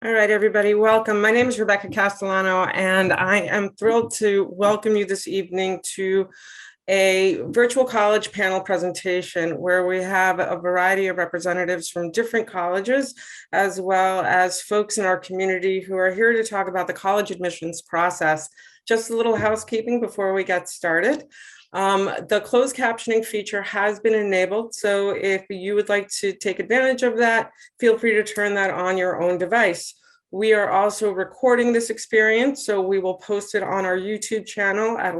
All right, everybody, welcome. My name is Rebecca Castellano, and I am thrilled to welcome you this evening to a virtual college panel presentation where we have a variety of representatives from different colleges, as well as folks in our community who are here to talk about the college admissions process. Just a little housekeeping before we get started. The closed captioning feature has been enabled, so if you would like to take advantage of that, feel free to turn that on your own device. We are also recording this experience, so we will post it on our YouTube channel at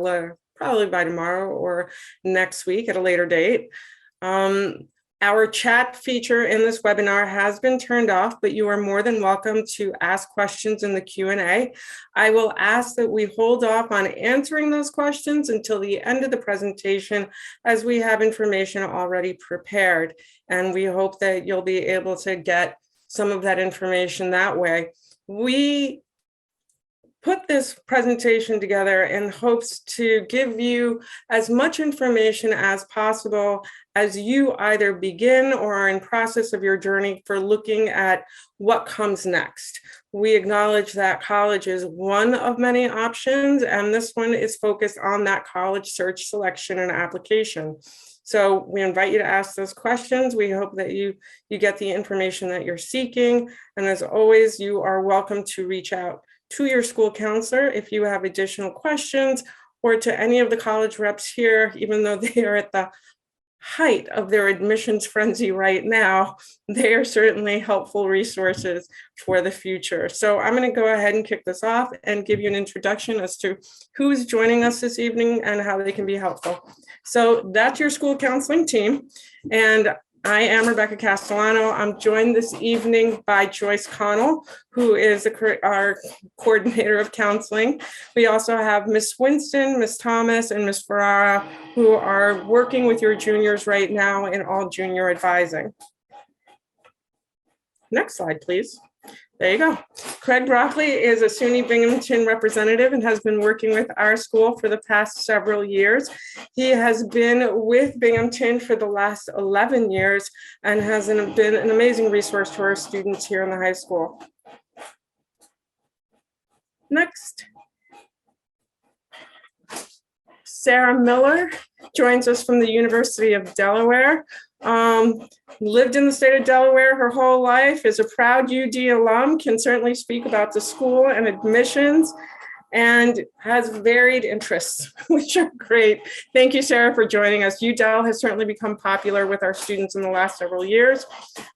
probably by tomorrow or next week at a later date. Our chat feature in this webinar has been turned off, but you are more than welcome to ask questions in the Q&A. I will ask that we hold off on answering those questions until the end of the presentation, as we have information already prepared. And we hope that you'll be able to get some of that information that way. We put this presentation together in hopes to give you as much information as possible as you either begin or are in process of your journey for looking at what comes next. We acknowledge that college is one of many options, and this one is focused on that college search, selection, and application. So we invite you to ask those questions. We hope that you get the information that you're seeking. And as always, you are welcome to reach out to your school counselor if you have additional questions, or to any of the college reps here, even though they are at the height of their admissions frenzy right now. They are certainly helpful resources for the future. So I'm going to go ahead and kick this off and give you an introduction as to who's joining us this evening and how they can be helpful. So that's your school counseling team. And I am Rebecca Castellano. I'm joined this evening by Joyce Connell, who is our coordinator of counseling. We also have Miss Winston, Miss Thomas, and Miss Ferrara, who are working with your juniors right now in all junior advising. Next slide, please. There you go. Craig Broccoli is a SUNY Binghamton representative and has been working with our school for the past several years. He has been with Binghamton for the last 11 years and has been an amazing resource to our students here in the high school. Next. Sarah Miller joins us from the University of Delaware. Lived in the state of Delaware her whole life, is a proud UD alum, can certainly speak about the school and admissions, and has varied interests, which are great. Thank you, Sarah, for joining us. UDel has certainly become popular with our students in the last several years.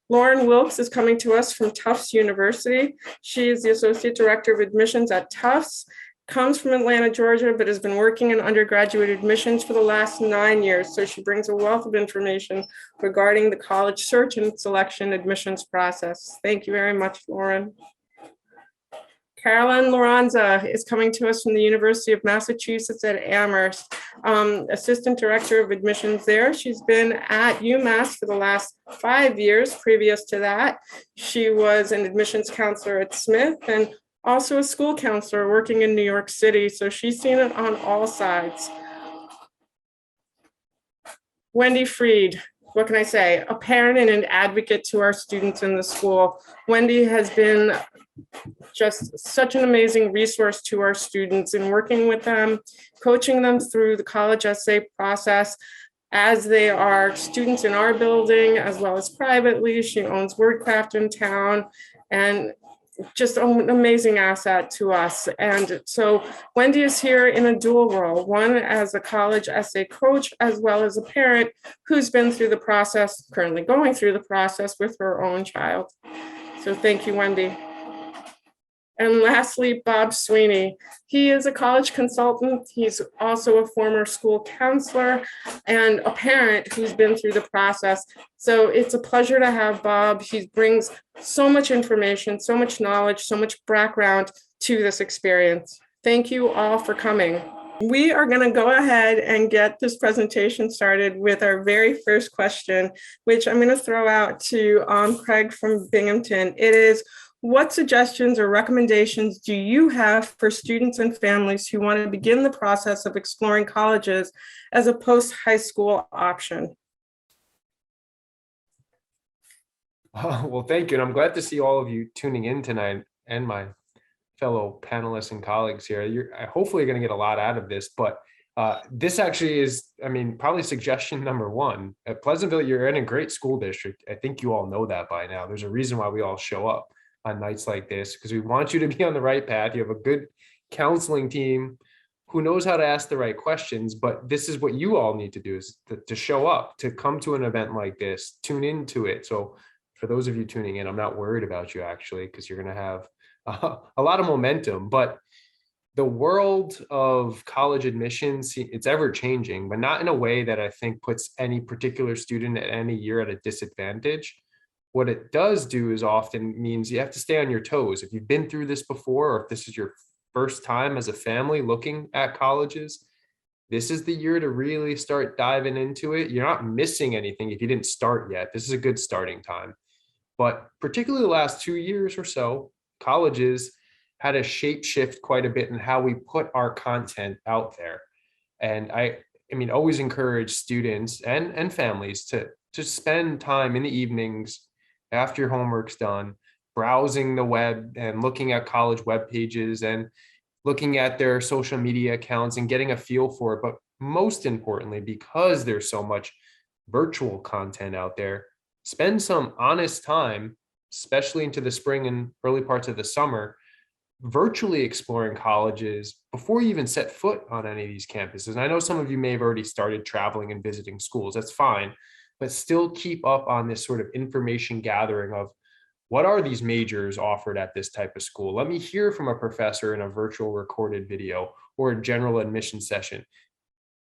Lauren Wilkes is coming to us from Tufts University. She is the Associate Director of Admissions at Tufts. Comes from Atlanta, Georgia, but has been working in undergraduate admissions for the last 9 years. So she brings a wealth of information regarding the college search and selection admissions process. Thank you very much, Lauren. Carolyn Lorenza is coming to us from the University of Massachusetts at Amherst, Assistant Director of Admissions there. She's been at UMass for the last 5 years. Previous to that, she was an admissions counselor at Smith and also a school counselor working in New York City, so she's seen it on all sides. Wendy Freed, what can I say? A parent and an advocate to our students in the school. Wendy has been just such an amazing resource to our students in working with them, coaching them through the college essay process as they are students in our building, as well as privately. She owns WordCraft in town, and just an amazing asset to us. And so Wendy is here in a dual role, one as a college essay coach, as well as a parent who's been through the process, currently going through the process with her own child. So thank you, Wendy. And lastly, Bob Sweeney. He is a college consultant. He's also a former school counselor and a parent who's been through the process. So it's a pleasure to have Bob. He brings so much information, so much knowledge, so much background to this experience. Thank you all for coming. We are going to go ahead and get this presentation started with our very first question, which I'm going to throw out to Craig from Binghamton. It is, what suggestions or recommendations do you have for students and families who want to begin the process of exploring colleges as a post-high school option? Oh, well, thank you. And I'm glad to see all of you tuning in tonight. and my fellow panelists and colleagues here. You're hopefully going to get a lot out of this, but this actually is, I mean, probably suggestion number one. At Pleasantville, you're in a great school district. I think you all know that by now. There's a reason why we all show up on nights like this, because we want you to be on the right path. You have a good counseling team who knows how to ask the right questions, but this is what you all need to do, is to show up, to come to an event like this, tune into it. So for those of you tuning in, I'm not worried about you actually, because you're going to have a lot of momentum. But the world of college admissions, it's ever changing, but not in a way that I think puts any particular student at any year at a disadvantage. What it does do is often means you have to stay on your toes. If you've been through this before, or if this is your first time as a family looking at colleges, this is the year to really start diving into it. You're not missing anything if you didn't start yet. This is a good starting time. But particularly the last 2 years or so, colleges had to shape shift quite a bit in how we put our content out there. And I mean, always encourage students and families to spend time in the evenings after your homework's done, browsing the web and looking at college web pages and looking at their social media accounts and getting a feel for it. But most importantly, because there's so much virtual content out there, spend some honest time, especially into the spring and early parts of the summer, virtually exploring colleges before you even set foot on any of these campuses. And I know some of you may have already started traveling and visiting schools. That's fine, but still keep up on this sort of information gathering of what are these majors offered at this type of school. Let me hear from a professor in a virtual recorded video or a general admission session.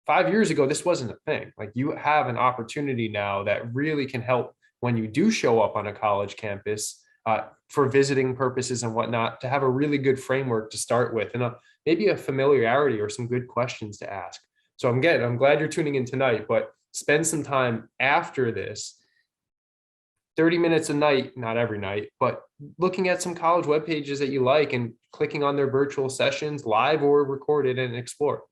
5 years ago, this wasn't a thing. Like, you have an opportunity now that really can help when you do show up on a college campus for visiting purposes and whatnot, to have a really good framework to start with, and maybe a familiarity or some good questions to ask. So I'm glad you're tuning in tonight, but spend some time after this, 30 minutes a night, not every night, but looking at some college web pages that you like and clicking on their virtual sessions, live or recorded, and explore.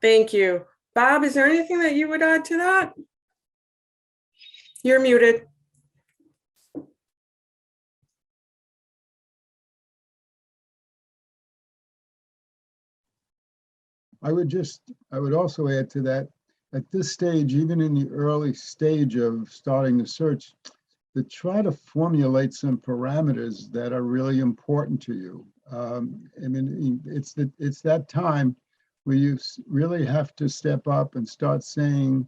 Thank you. Bob, is there anything that you would add to that? You're muted. I would also add to that, at this stage, even in the early stage of starting the search, to try to formulate some parameters that are really important to you. I mean, it's that time where you really have to step up and start saying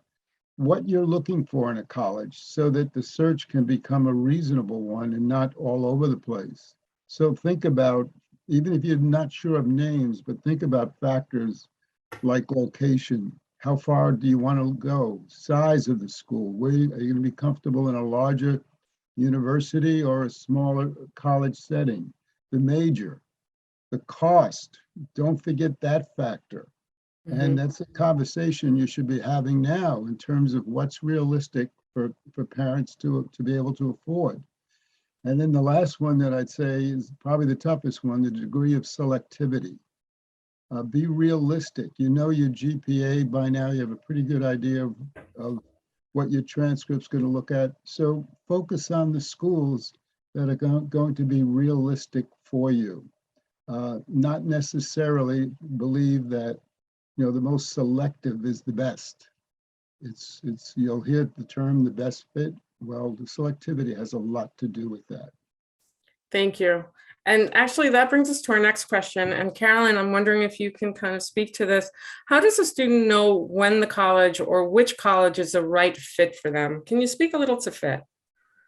what you're looking for in a college, so that the search can become a reasonable one and not all over the place. So think about, even if you're not sure of names, but think about factors like location. How far do you want to go? Size of the school. Are you going to be comfortable in a larger university or a smaller college setting? The major, the cost. Don't forget that factor. And that's a conversation you should be having now in terms of what's realistic for parents to be able to afford. And then the last one that I'd say is probably the toughest one, the degree of selectivity. Be realistic. You know your GPA by now. You have a pretty good idea of what your transcript's going to look at. So focus on the schools that are going to be realistic for you. Not necessarily believe that the most selective is the best. It's you'll hear the term the best fit. Well, the selectivity has a lot to do with that. Thank you. And actually, that brings us to our next question. And Carolyn, I'm wondering if you can kind of speak to this. How does a student know when the college or which college is the right fit for them? Can you speak a little to fit?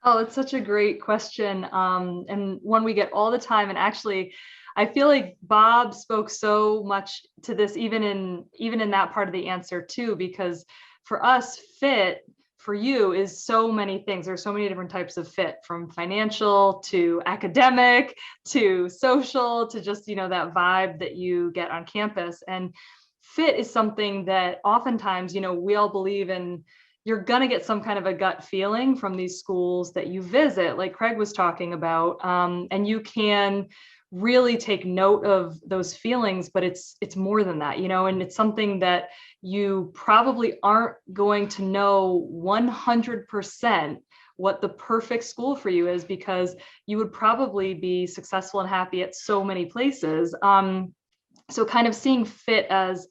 Oh, it's such a great question, and one we get all the time. And actually, I feel like Bob spoke so much to this, even in that part of the answer too, because for us, fit for you is so many things. There's so many different types of fit, from financial to academic to social to just, that vibe that you get on campus. And fit is something that oftentimes, we all believe in. You're going to get some kind of a gut feeling from these schools that you visit, like Craig was talking about, and you can really take note of those feelings, but it's more than that, and it's something that you probably aren't going to know 100% what the perfect school for you is, because you would probably be successful and happy at so many places. So kind of seeing fit as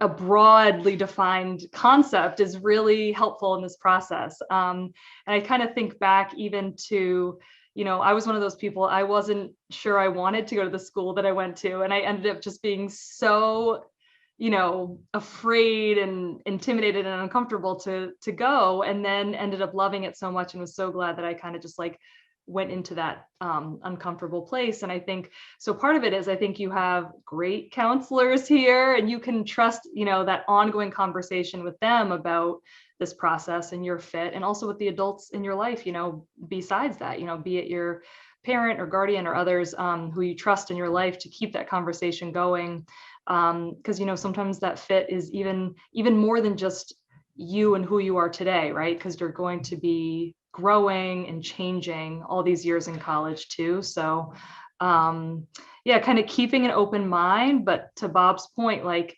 a broadly defined concept is really helpful in this process. And I kind of think back even to, I was one of those people, I wasn't sure I wanted to go to the school that I went to. And I ended up just being so, afraid and intimidated and uncomfortable to go, and then ended up loving it so much and was so glad that I kind of just like went into that uncomfortable place. And I think, so part of it is, I think you have great counselors here and you can trust, that ongoing conversation with them about this process and your fit, and also with the adults in your life, besides that, be it your parent or guardian or others who you trust in your life to keep that conversation going. Because, sometimes that fit is even more than just you and who you are today, right? Because you're going to be growing and changing all these years in college too. So yeah, kind of keeping an open mind, but to Bob's point, like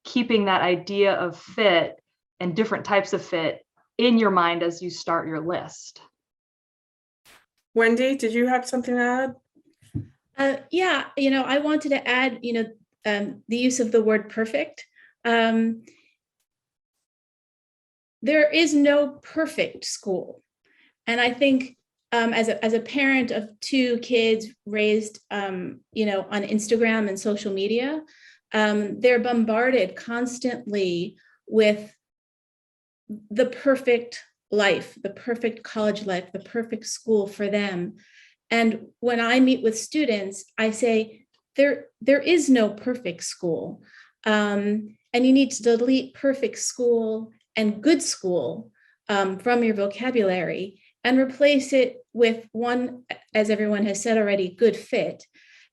keeping that idea of fit and different types of fit in your mind as you start your list. Wendy, did you have something to add? Yeah, I wanted to add, the use of the word perfect. There is no perfect school. And I think as a parent of two kids raised, on Instagram and social media, they're bombarded constantly with the perfect life, the perfect college life, the perfect school for them. And when I meet with students, I say, there is no perfect school. And you need to delete perfect school and good school from your vocabulary and replace it with one, as everyone has said already, good fit.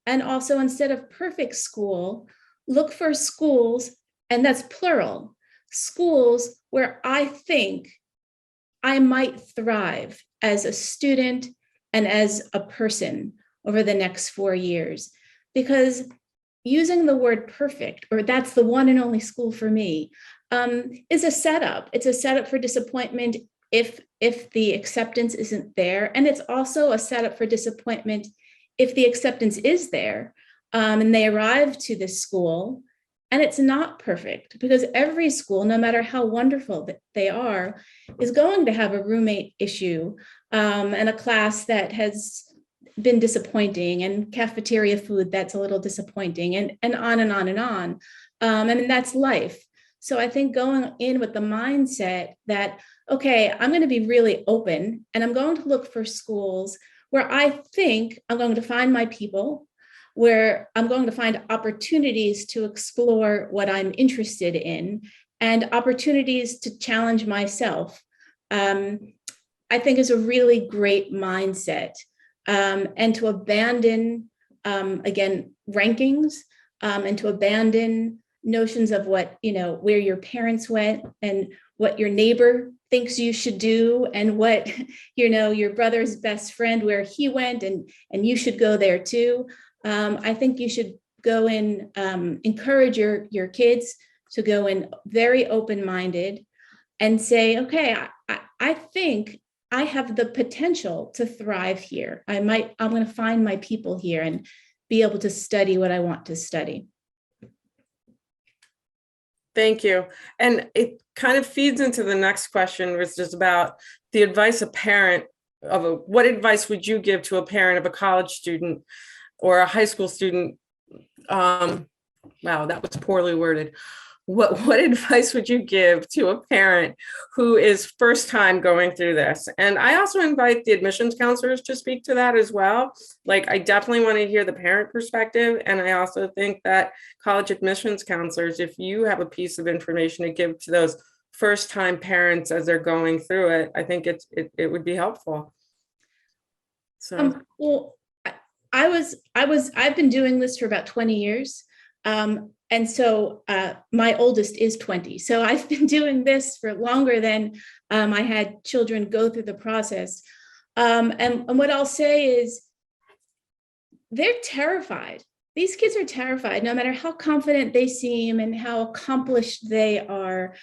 And also, instead of perfect school, look for schools, and that's plural, schools where I think I might thrive as a student and as a person over the next 4 years. Because using the word perfect, or that's the one and only school for me, is a setup. It's a setup for disappointment if the acceptance isn't there. And it's also a setup for disappointment if the acceptance is there and they arrive to this school and it's not perfect, because every school, no matter how wonderful that they are, is going to have a roommate issue and a class that has been disappointing, and cafeteria food that's a little disappointing, and on and on and on. And that's life. So I think going in with the mindset that, okay, I'm going to be really open and I'm going to look for schools where I think I'm going to find my people, where I'm going to find opportunities to explore what I'm interested in and opportunities to challenge myself, I think is a really great mindset. And to abandon, again, rankings, and to abandon notions of what, where your parents went and what your neighbor thinks you should do, and what, your brother's best friend, where he went, and you should go there too. I think you should go in, encourage your kids to go in very open-minded and say, okay, I think I have the potential to thrive here. I'm going to find my people here and be able to study what I want to study. Thank you. And it kind of feeds into the next question, which is about the advice what advice would you give to a parent of a college student or a high school student? Wow, that was poorly worded. What advice would you give to a parent who is first time going through this? And I also invite the admissions counselors to speak to that as well. Like, I definitely want to hear the parent perspective. And I also think that college admissions counselors, if you have a piece of information to give to those first time parents as they're going through it, I think it would be helpful. So well, I've been doing this for about 20 years. And so my oldest is 20. So I've been doing this for longer than I had children go through the process. And what I'll say is, they're terrified. These kids are terrified, no matter how confident they seem and how accomplished they are.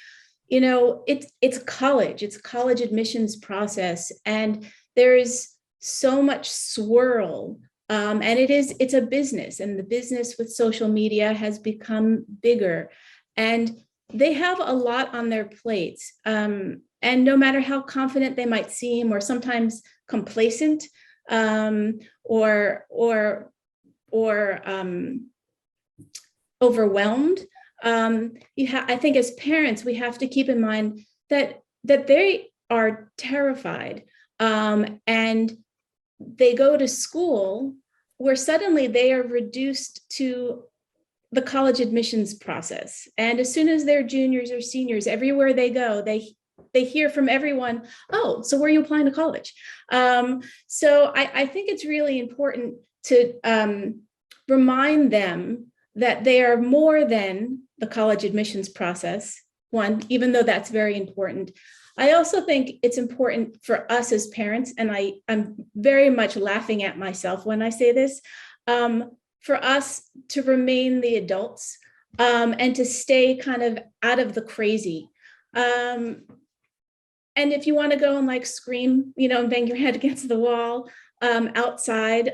it's college admissions process, and there's so much swirl. And it's a business, and the business with social media has become bigger, and they have a lot on their plates. And no matter how confident they might seem, or sometimes complacent, or overwhelmed, I think as parents, we have to keep in mind that they are terrified, and they go to school where suddenly they are reduced to the college admissions process. And as soon as they're juniors or seniors, everywhere they go, they hear from everyone, oh, so where are you applying to college? So I think it's really important to remind them that they are more than the college admissions process, one, even though that's very important. I also think it's important for us as parents, and I'm very much laughing at myself when I say this, for us to remain the adults, and to stay kind of out of the crazy. And if you want to go and like scream, and bang your head against the wall outside,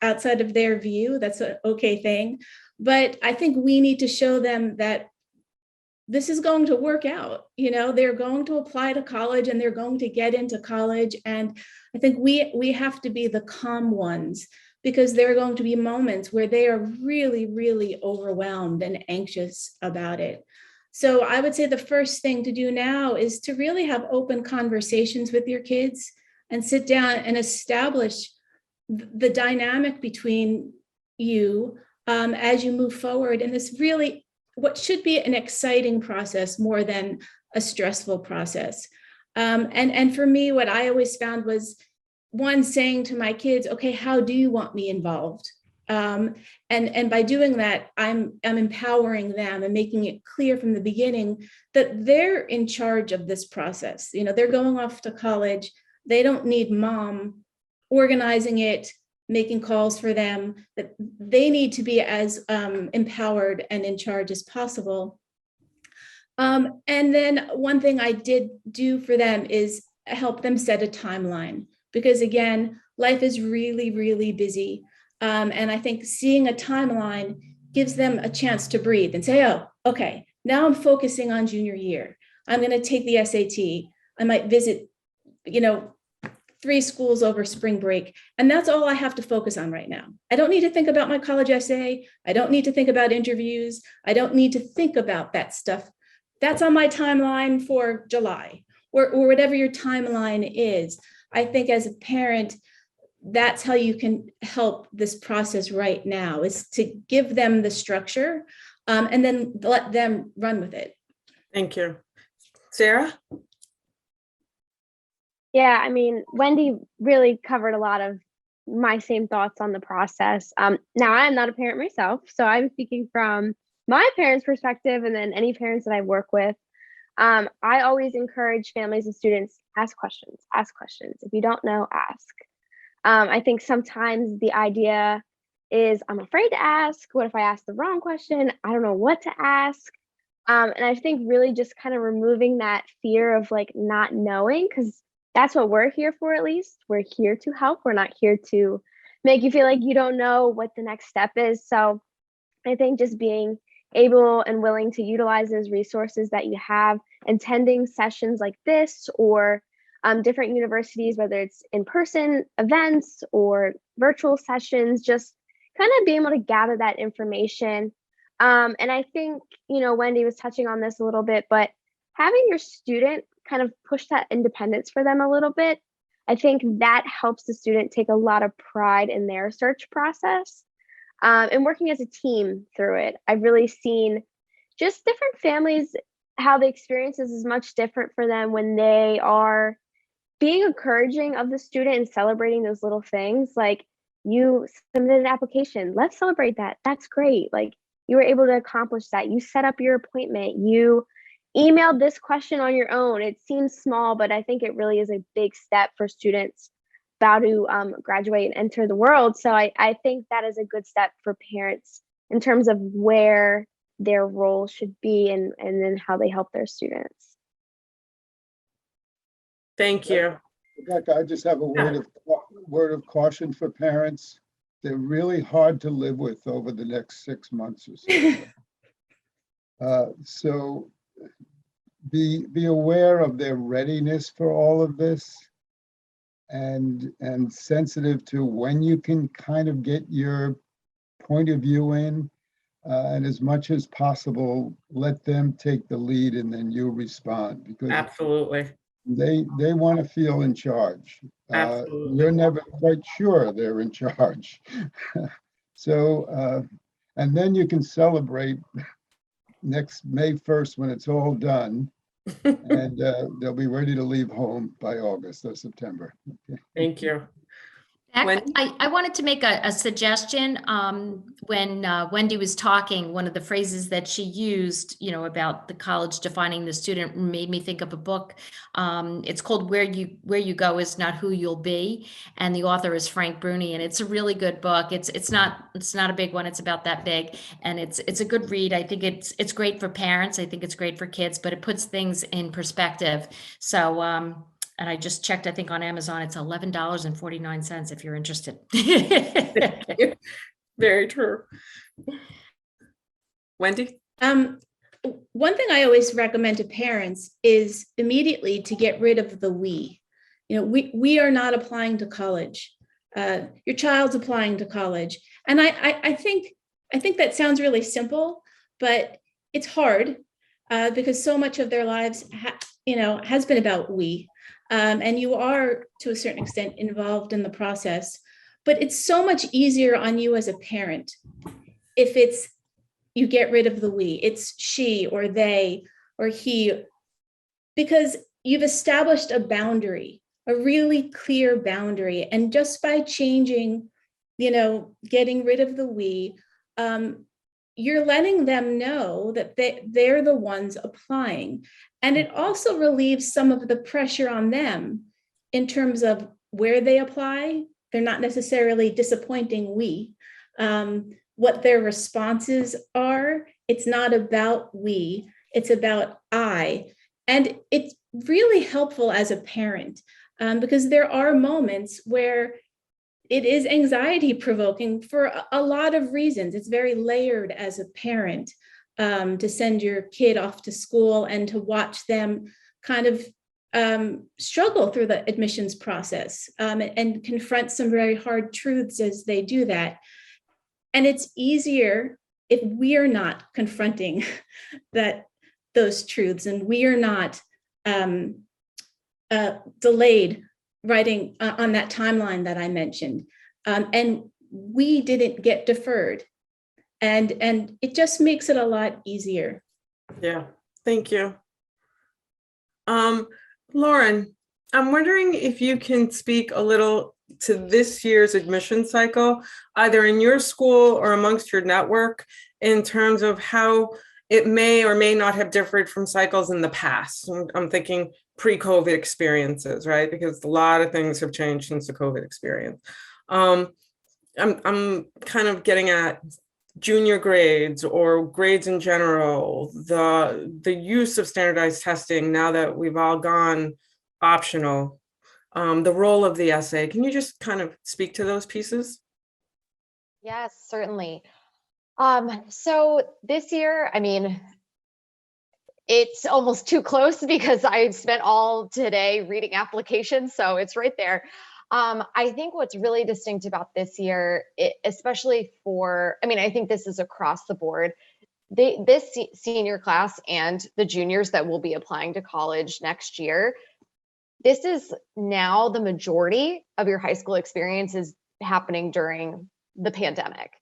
outside of their view, that's an okay thing. But I think we need to show them that this is going to work out. They're going to apply to college, and they're going to get into college. And I think we have to be the calm ones, because there are going to be moments where they are really, really overwhelmed and anxious about it. So I would say the first thing to do now is to really have open conversations with your kids and sit down and establish the dynamic between you as you move forward in this really, what should be an exciting process more than a stressful process. And for me, what I always found was, one, saying to my kids, okay, how do you want me involved? And by doing that, I'm empowering them and making it clear from the beginning that they're in charge of this process. They're going off to college. They don't need mom organizing it, making calls for them, that they need to be as empowered and in charge as possible. And then one thing I did do for them is help them set a timeline, because again, life is really, really busy. And I think seeing a timeline gives them a chance to breathe and say, oh, okay, now I'm focusing on junior year. I'm going to take the SAT. I might visit, 3 schools over spring break. And that's all I have to focus on right now. I don't need to think about my college essay. I don't need to think about interviews. I don't need to think about that stuff. That's on my timeline for July, or whatever your timeline is. I think as a parent, that's how you can help this process right now, is to give them the structure, and then let them run with it. Thank you. Sarah? Yeah, Wendy really covered a lot of my same thoughts on the process. Now, I'm not a parent myself, so I'm speaking from my parents' perspective, and then any parents that I work with. I always encourage families and students, ask questions. If you don't know, ask. I think sometimes the idea is, I'm afraid to ask. What if I ask the wrong question? I don't know what to ask. And I think really just kind of removing that fear of like not knowing, because that's what we're here for. At least we're here to help. We're not here to make you feel like you don't know what the next step is. So I think just being able and willing to utilize those resources that you have, attending sessions like this, or different universities, whether it's in-person events or virtual sessions, just kind of being able to gather that information. And I think, Wendy was touching on this a little bit, but having your student kind of push that independence for them a little bit, I think that helps the student take a lot of pride in their search process. And working as a team through it, I've really seen just different families, how the experience is much different for them when they are being encouraging of the student and celebrating those little things. Like, you submitted an application, let's celebrate that. That's great. Like, you were able to accomplish that. You set up your appointment. You emailed this question on your own. It seems small, but I think it really is a big step for students about to graduate and enter the world. So I think that is a good step for parents in terms of where their role should be and then how they help their students. Thank you. Rebecca, I just have a word of caution for parents. They're really hard to live with over the next 6 months or so. So be aware of their readiness for all of this, and sensitive to when you can kind of get your point of view in, and as much as possible, let them take the lead and then you respond, because Absolutely. they want to feel in charge. Absolutely. You're never quite sure they're in charge. So, and then you can celebrate next May 1st when it's all done, and they'll be ready to leave home by August or September. Okay. Thank you. Ac- Wendy? I wanted to make a suggestion. When Wendy was talking, one of the phrases that she used, about the college defining the student made me think of a book. It's called Where You Go Is Not Who You'll Be, and the author is Frank Bruni, and it's a really good book. It's not a big one. It's about that big, and it's a good read. I think it's great for parents. I think it's great for kids, but it puts things in perspective. So. And I just checked, I think on Amazon, it's $11.49 if you're interested. Very true. Wendy? One thing I always recommend to parents is immediately to get rid of the we. We are not applying to college. Your child's applying to college. And I think that sounds really simple, but it's hard because so much of their lives has been about we. And you are, to a certain extent, involved in the process. But it's so much easier on you as a parent if you get rid of the we. It's she or they or he, because you've established a boundary, a really clear boundary. And just by changing, getting rid of the we, you're letting them know that they're the ones applying. And it also relieves some of the pressure on them in terms of where they apply. They're not necessarily disappointing we. What their responses are, it's not about we, it's about I. And it's really helpful as a parent because there are moments where it is anxiety provoking for a lot of reasons. It's very layered as a parent to send your kid off to school and to watch them kind of struggle through the admissions process and confront some very hard truths as they do that. And it's easier if we are not confronting those truths, and we are not delayed writing on that timeline that I mentioned. And we didn't get deferred. And it just makes it a lot easier. Yeah, thank you. Lauren, I'm wondering if you can speak a little to this year's admission cycle, either in your school or amongst your network, in terms of how it may or may not have differed from cycles in the past. I'm thinking pre-COVID experiences, right? Because a lot of things have changed since the COVID experience. I'm kind of getting at junior grades or grades in general, the use of standardized testing now that we've all gone optional, the role of the essay. Can you just kind of speak to those pieces? Yes, certainly. So this year, it's almost too close because I spent all today reading applications, so it's right there. I think what's really distinct about this year, especially I think this is across the board, this senior class and the juniors that will be applying to college next year, this is now the majority of your high school experience is happening during the pandemic.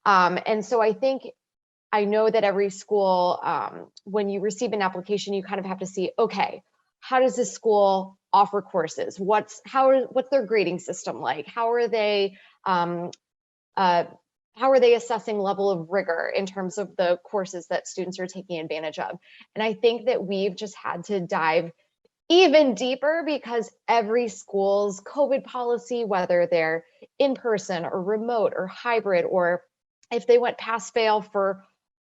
And so I know that every school, when you receive an application, you kind of have to see, okay, how does this school offer courses? What's their grading system like? How are they assessing level of rigor in terms of the courses that students are taking advantage of? And I think that we've just had to dive even deeper because every school's COVID policy, whether they're in person or remote or hybrid, or if they went pass fail for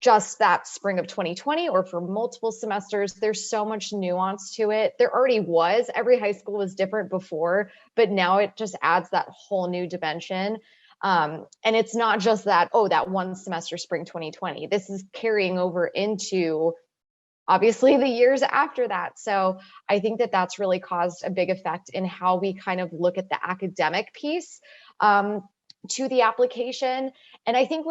just that spring of 2020 or for multiple semesters. There's so much nuance to it. There already was. Every high school was different before, but now it just adds that whole new dimension. And it's not just that, oh, that one semester, spring 2020. This is carrying over into obviously the years after that. So I think that that's really caused a big effect in how we kind of look at the academic piece to the application. And I think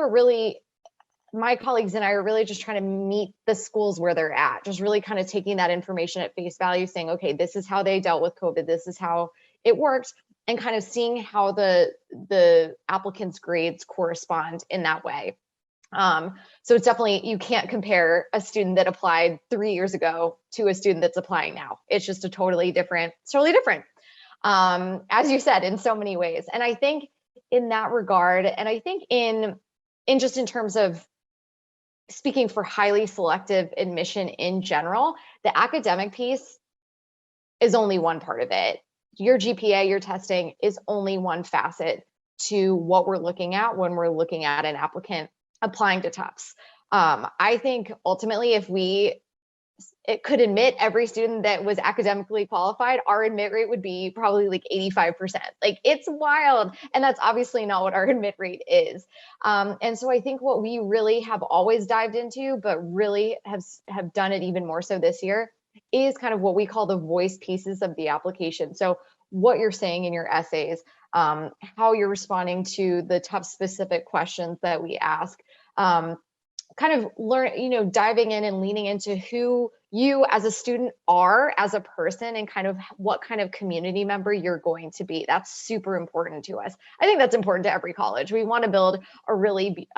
my colleagues and I are really just trying to meet the schools where they're at, just really kind of taking that information at face value, saying, okay, this is how they dealt with COVID. This is how it worked, and kind of seeing how the applicants' grades correspond in that way. So it's definitely, you can't compare a student that applied 3 years ago to a student that's applying now. It's just it's totally different. As you said, in so many ways. And I think in that regard, and I think in terms of speaking for highly selective admission in general, the academic piece is only one part of it. Your GPA, your testing is only one facet to what we're looking at when we're looking at an applicant applying to Tufts. I think ultimately, if it could admit every student that was academically qualified, our admit rate would be probably like 85%. Like, it's wild. And that's obviously not what our admit rate is. And so I think what we really have always dived into, but really have done it even more so this year, is kind of what we call the voice pieces of the application. So what you're saying in your essays, how you're responding to the Tufts specific questions that we ask, kind of diving in and leaning into who you as a student are as a person, and kind of what kind of community member you're going to be. That's super important to us. I think that's important to every college. We want to build a really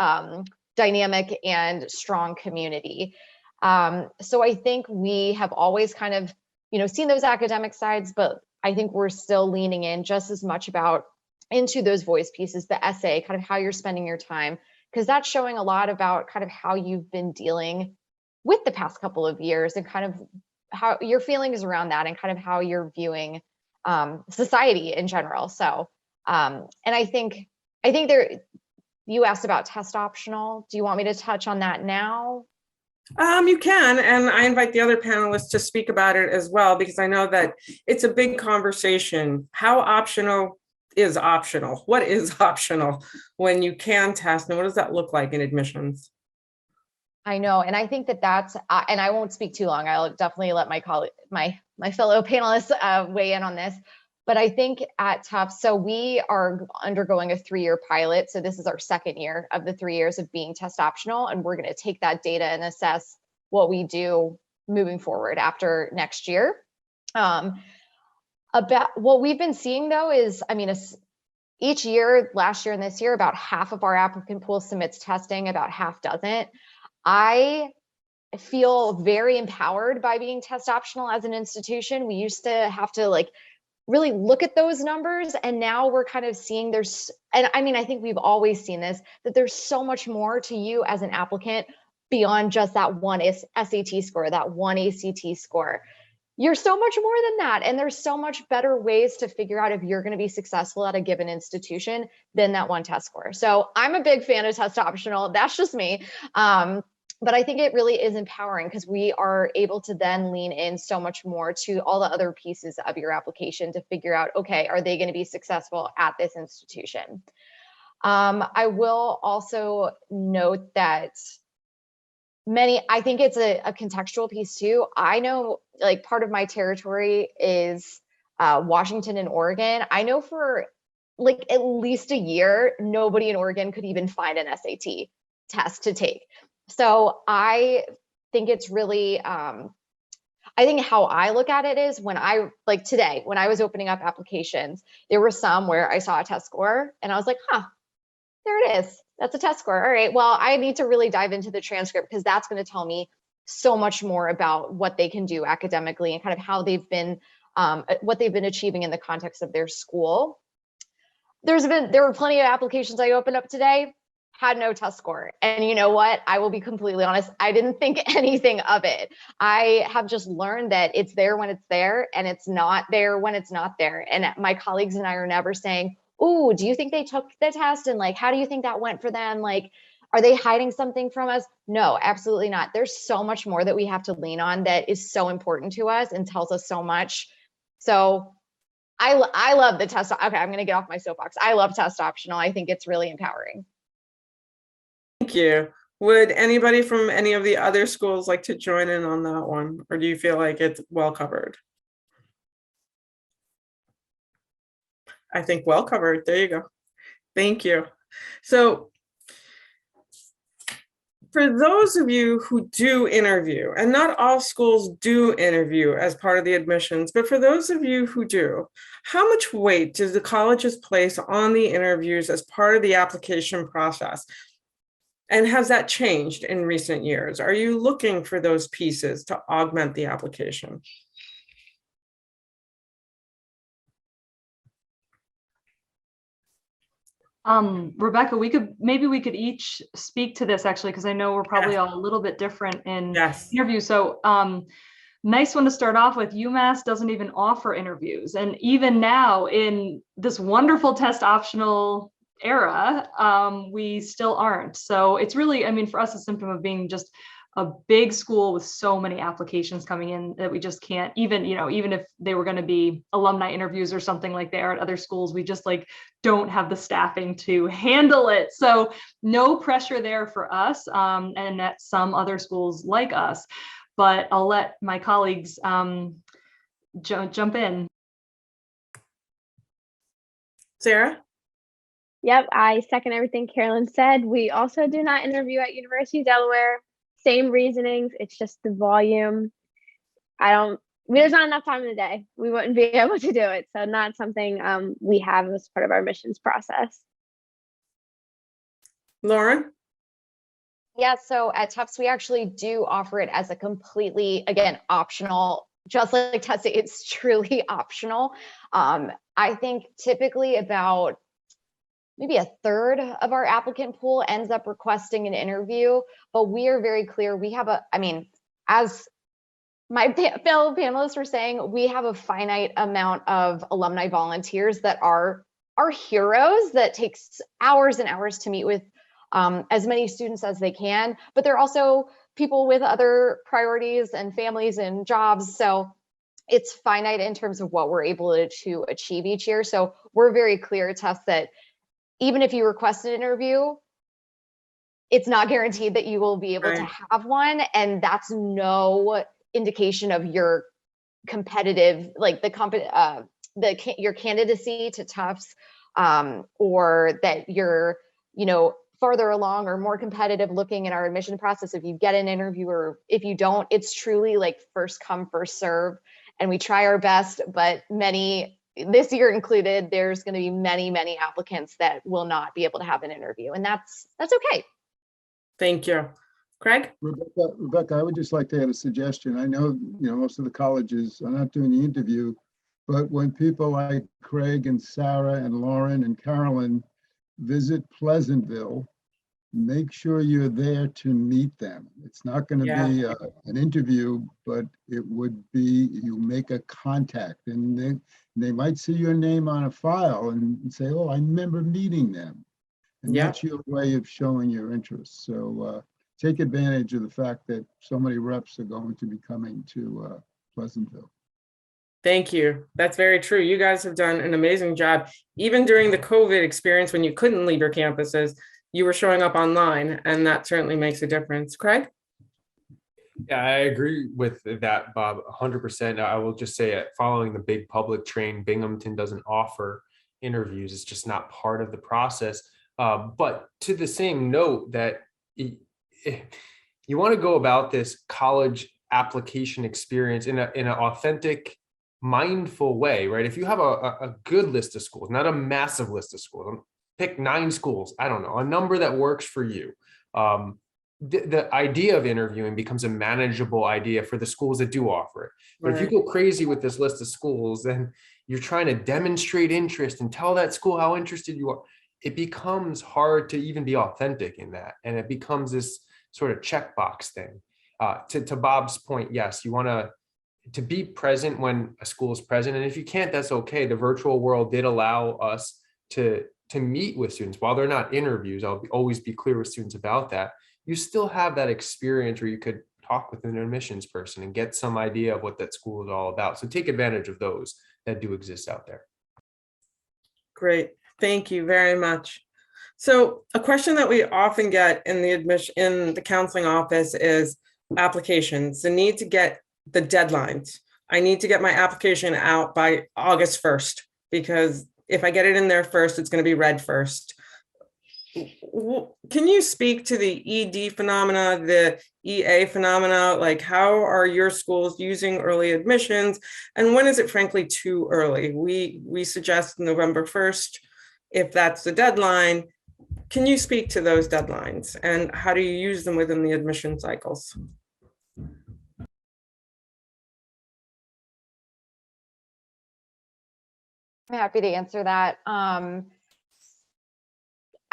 dynamic and strong community. So I think we have always kind of, seen those academic sides, but I think we're still leaning in just as much into those voice pieces, the essay, kind of how you're spending your time, because that's showing a lot about kind of how you've been dealing with the past couple of years, and kind of how your feelings around that, and kind of how you're viewing society in general. So, and I think you asked about test optional. Do you want me to touch on that now? You can, and I invite the other panelists to speak about it as well, because I know that it's a big conversation. How optional is optional? What is optional when you can test, and what does that look like in admissions? I know, and I think that's, and I won't speak too long. I'll definitely let my fellow panelists weigh in on this. But I think at Tufts, so we are undergoing a 3-year pilot. So this is our second year of the 3 years of being test optional, and we're going to take that data and assess what we do moving forward after next year. About what we've been seeing though is, each year, last year and this year, about half of our applicant pool submits testing, about half doesn't. I feel very empowered by being test optional as an institution. We used to have to really look at those numbers, and now we're kind of seeing I think we've always seen this, that there's so much more to you as an applicant beyond just that one SAT score, that one ACT score. You're so much more than that. And there's so much better ways to figure out if you're going to be successful at a given institution than that one test score. So I'm a big fan of test optional. That's just me. But I think it really is empowering, because we are able to then lean in so much more to all the other pieces of your application to figure out, okay, are they going to be successful at this institution? I will also note that I think it's a contextual piece too. I know part of my territory is Washington and Oregon. I know for at least a year, nobody in Oregon could even find an SAT test to take. So I think it's really, I think how I look at it is when today, when I was opening up applications, there were some where I saw a test score and I was like, there it is. That's a test score. All right, well, I need to really dive into the transcript, because that's going to tell me so much more about what they can do academically and kind of how they've been, what they've been achieving in the context of their school. There were plenty of applications I opened up today, had no test score. And you know what? I will be completely honest. I didn't think anything of it. I have just learned that it's there when it's there, and it's not there when it's not there. And my colleagues and I are never saying, "Oh, do you think they took the test? And how do you think that went for them?" Are they hiding something from us? No, absolutely not. There's so much more that we have to lean on that is so important to us and tells us so much. So I love the test. Okay, I'm going to get off my soapbox. I love test optional. I think it's really empowering. Thank you. Would anybody from any of the other schools like to join in on that one? Or do you feel like it's well covered? I think well covered. There you go. Thank you. So for those of you who do interview, and not all schools do interview as part of the admissions, but for those of you who do, how much weight does the colleges place on the interviews as part of the application process? And has that changed in recent years? Are you looking for those pieces to augment the application? Rebecca, maybe we could each speak to this actually, because I know we're probably all a little bit different in interviews. So nice one to start off with. UMass doesn't even offer interviews. And even now in this wonderful test optional era, we still aren't. So it's really, I mean, for us, a symptom of being just a big school with so many applications coming in that we just can't even, even if they were going to be alumni interviews or something like they are at other schools, we just like don't have the staffing to handle it. So no pressure there for us, and at some other schools like us, but I'll let my colleagues jump in. Sarah? Yep, I second everything Carolyn said. We also do not interview at University of Delaware. Same reasonings. It's just the volume. There's not enough time in the day. We wouldn't be able to do it. So not something we have as part of our admissions process. Lauren? Yeah, so at Tufts, we actually do offer it as a completely, again, optional, just like testing, it's truly optional. I think typically about maybe a third of our applicant pool ends up requesting an interview, but we are very clear. We have as my fellow panelists were saying, we have a finite amount of alumni volunteers that are our heroes that takes hours and hours to meet with as many students as they can, but they're also people with other priorities and families and jobs. So it's finite in terms of what we're able to achieve each year. So we're very clear at Tufts that even if you request an interview, it's not guaranteed that you will be able to have one. And that's no indication of your competitive, like your candidacy to Tufts, or that you're, farther along or more competitive looking in our admission process. If you get an interview or if you don't, it's truly like first come, first serve. And we try our best, but this year included, there's going to be many applicants that will not be able to have an interview, and that's okay. Thank you. Craig? Rebecca, I would just like to add a suggestion. I know, most of the colleges are not doing the interview, but when people like Craig and Sarah and Lauren and Carolyn visit Pleasantville, make sure you're there to meet them. It's not going to be an interview, but it would be, you make a contact, and they might see your name on a file and say, oh, I remember meeting them. And that's your way of showing your interest. So take advantage of the fact that so many reps are going to be coming to Pleasantville. Thank you. That's very true. You guys have done an amazing job. Even during the COVID experience, when you couldn't leave your campuses, you were showing up online, and that certainly makes a difference. Craig? Yeah, I agree with that, Bob, 100%. I will just say, following the big public train, Binghamton doesn't offer interviews. It's just not part of the process. But to the same note, that you want to go about this college application experience in an authentic, mindful way, right? If you have a good list of schools, not a massive list of schools, pick 9 schools, I don't know, a number that works for you. The idea of interviewing becomes a manageable idea for the schools that do offer it. But if you go crazy with this list of schools, then you're trying to demonstrate interest and tell that school how interested you are. It becomes hard to even be authentic in that. And it becomes this sort of checkbox thing. To Bob's point, yes, you want to be present when a school is present. And if you can't, that's okay. The virtual world did allow us to to meet with students. While they're not interviews, always be clear with students about that. You still have that experience where you could talk with an admissions person and get some idea of what that school is all about. So take advantage of those that do exist out there. Great. Thank you very much. So a question that we often get in the counseling office is applications, the need to get the deadlines. I need to get my application out by August 1st, because if I get it in there first, it's going to be read first. Can you speak to the ED phenomena, the EA phenomena? Like, how are your schools using early admissions? And when is it frankly too early? We suggest November 1st, if that's the deadline. Can you speak to those deadlines and how do you use them within the admission cycles? I'm happy to answer that. I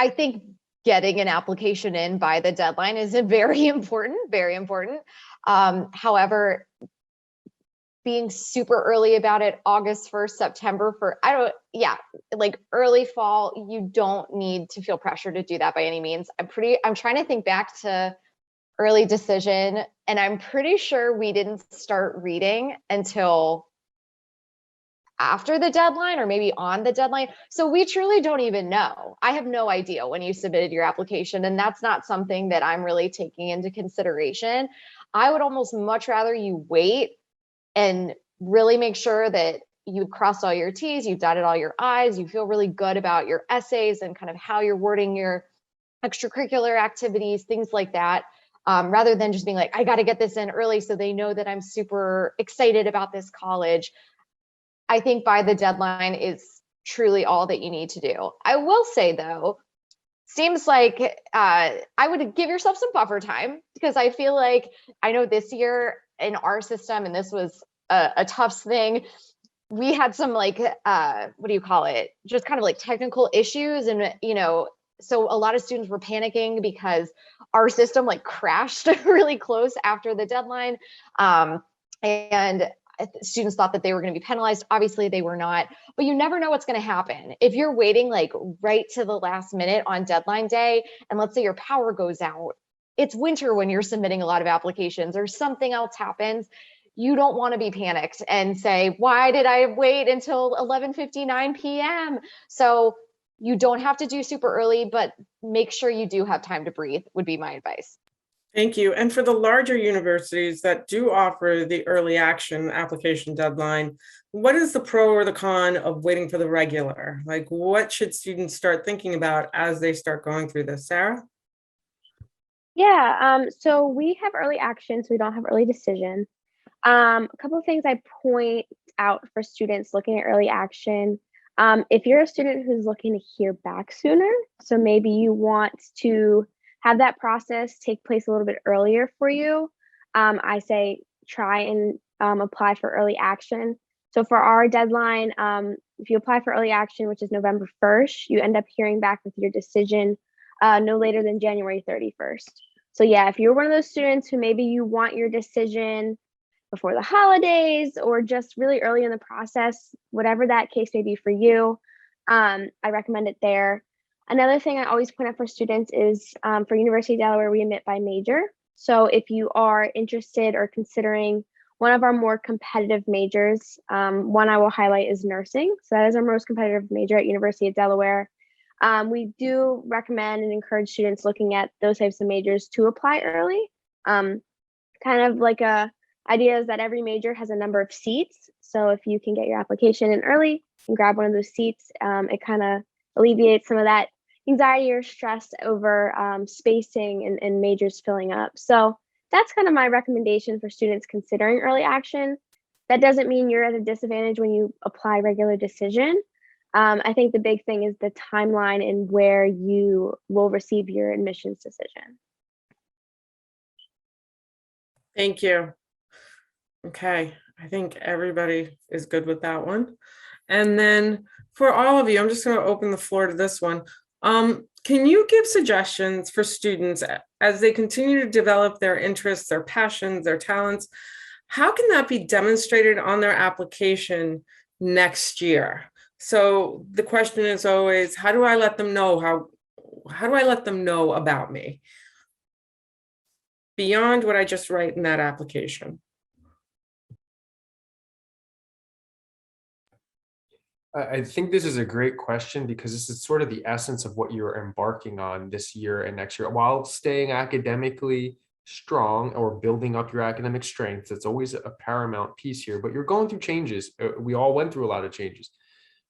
think getting an application in by the deadline is very important, very important. However, being super early about it, August 1st, September 1st, like early fall, you don't need to feel pressure to do that by any means. I'm trying to think back to early decision, and I'm pretty sure we didn't start reading until after the deadline or maybe on the deadline. So we truly don't even know. I have no idea when you submitted your application, and that's not something that I'm really taking into consideration. I would almost much rather you wait and really make sure that you've crossed all your T's, you've dotted all your I's, you feel really good about your essays and kind of how you're wording your extracurricular activities, things like that, rather than just being like, I got to get this in early so they know that I'm super excited about this college. I think by the deadline is truly all that you need to do. I will say though, seems like I would give yourself some buffer time, because I feel like, I know this year in our system, and this was a tough thing, we had some like, what do you call it? Just kind of like technical issues. And, so a lot of students were panicking because our system like crashed really close after the deadline. And students thought that they were going to be penalized. Obviously they were not, but you never know what's going to happen. If you're waiting like right to the last minute on deadline day, and let's say your power goes out, it's winter when you're submitting a lot of applications, or something else happens, you don't want to be panicked and say, why did I wait until 11:59 p.m.? So you don't have to do super early, but make sure you do have time to breathe would be my advice. Thank you. And for the larger universities that do offer the early action application deadline, what is the pro or the con of waiting for the regular? Like, what should students start thinking about as they start going through this? Sarah? Yeah, so we have early action, so we don't have early decision. A couple of things I point out for students looking at early action. If you're a student who's looking to hear back sooner, so maybe you want to have that process take place a little bit earlier for you, I say try and apply for early action. So for our deadline, if you apply for early action, which is November 1st, you end up hearing back with your decision no later than January 31st. So yeah, if you're one of those students who maybe you want your decision before the holidays or just really early in the process, whatever that case may be for you, I recommend it there. Another thing I always point out for students is for University of Delaware, we admit by major. So if you are interested or considering one of our more competitive majors, one I will highlight is nursing. So that is our most competitive major at University of Delaware. We do recommend and encourage students looking at those types of majors to apply early. Kind of like a idea is that every major has a number of seats. So if you can get your application in early and grab one of those seats, it kind of alleviates some of that anxiety or stress over spacing and majors filling up. So that's kind of my recommendation for students considering early action. That doesn't mean you're at a disadvantage when you apply regular decision. I think the big thing is the timeline and where you will receive your admissions decision. Thank you. Okay, I think everybody is good with that one. And then for all of you, I'm just going to open the floor to this one. Can you give suggestions for students as they continue to develop their interests, their passions, their talents? How can that be demonstrated on their application next year? So the question is always, how do I let them know how do I let them know about me? Beyond what I just write in that application. I think this is a great question because this is sort of the essence of what you're embarking on this year and next year. While staying academically strong or building up your academic strength, that's always a paramount piece here, but you're going through changes. We all went through a lot of changes.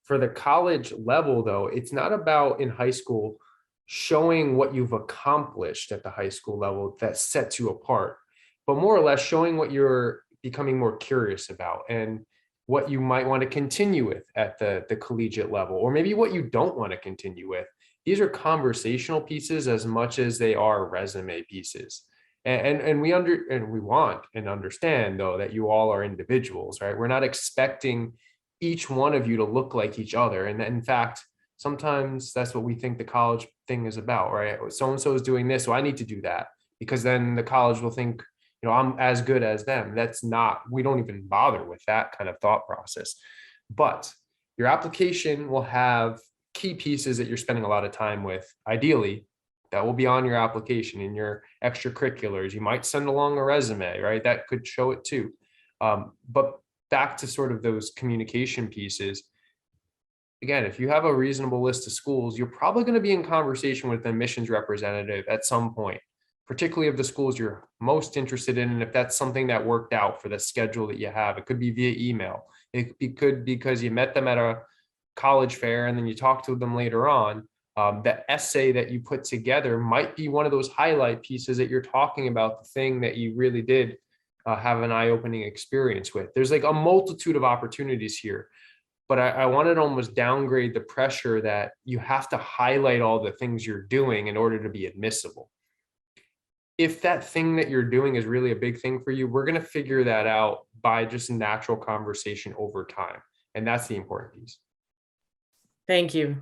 For the college level, though, it's not about in high school showing what you've accomplished at the high school level that sets you apart, but more or less showing what you're becoming more curious about and what you might want to continue with at the collegiate level, or maybe what you don't want to continue with. These are conversational pieces as much as they are resume pieces. And we want and understand, though, that you all are individuals, right? We're not expecting each one of you to look like each other. And in fact, sometimes that's what we think the college thing is about, right? So-and-so is doing this, so I need to do that, because then the college will think, I'm as good as them. That's not, we don't even bother with that kind of thought process. But your application will have key pieces that you're spending a lot of time with. Ideally, that will be on your application in your extracurriculars. You might send along a resume, right? That could show it too. But back to sort of those communication pieces. Again, if you have a reasonable list of schools, you're probably going to be in conversation with an admissions representative at some point, particularly of the schools you're most interested in. And if that's something that worked out for the schedule that you have, it could be via email. It could be because you met them at a college fair and then you talk to them later on. The essay that you put together might be one of those highlight pieces that you're talking about, the thing that you really did have an eye-opening experience with. There's like a multitude of opportunities here, but I wanted to almost downgrade the pressure that you have to highlight all the things you're doing in order to be admissible. If that thing that you're doing is really a big thing for you, we're going to figure that out by just natural conversation over time. And that's the important piece. Thank you.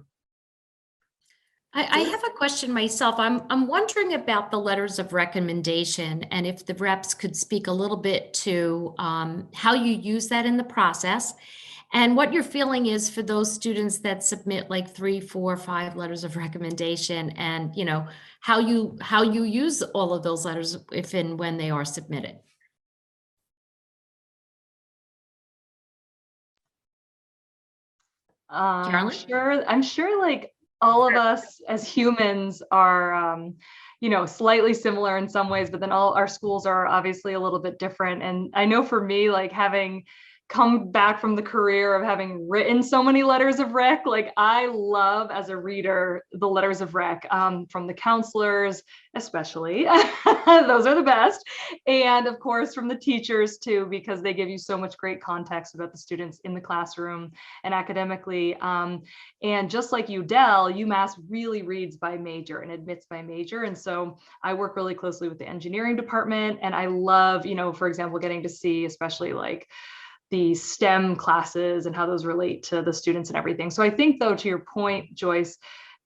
I have a question myself. I'm wondering about the letters of recommendation and if the reps could speak a little bit to how you use that in the process and what your feeling is for those students that submit like 3, 4, 5 letters of recommendation, and how you use all of those letters if and when they are submitted. Sure. I'm sure like all of us as humans are, slightly similar in some ways, but then all our schools are obviously a little bit different. And I know for me, like having come back from the career of having written so many letters of rec, like I love as a reader the letters of rec from the counselors, especially. Those are the best. And of course from the teachers too, because they give you so much great context about the students in the classroom and academically. And just like UMass really reads by major and admits by major. And so I work really closely with the engineering department, and I love, for example, getting to see especially like the STEM classes and how those relate to the students and everything. So I think though, to your point, Joyce,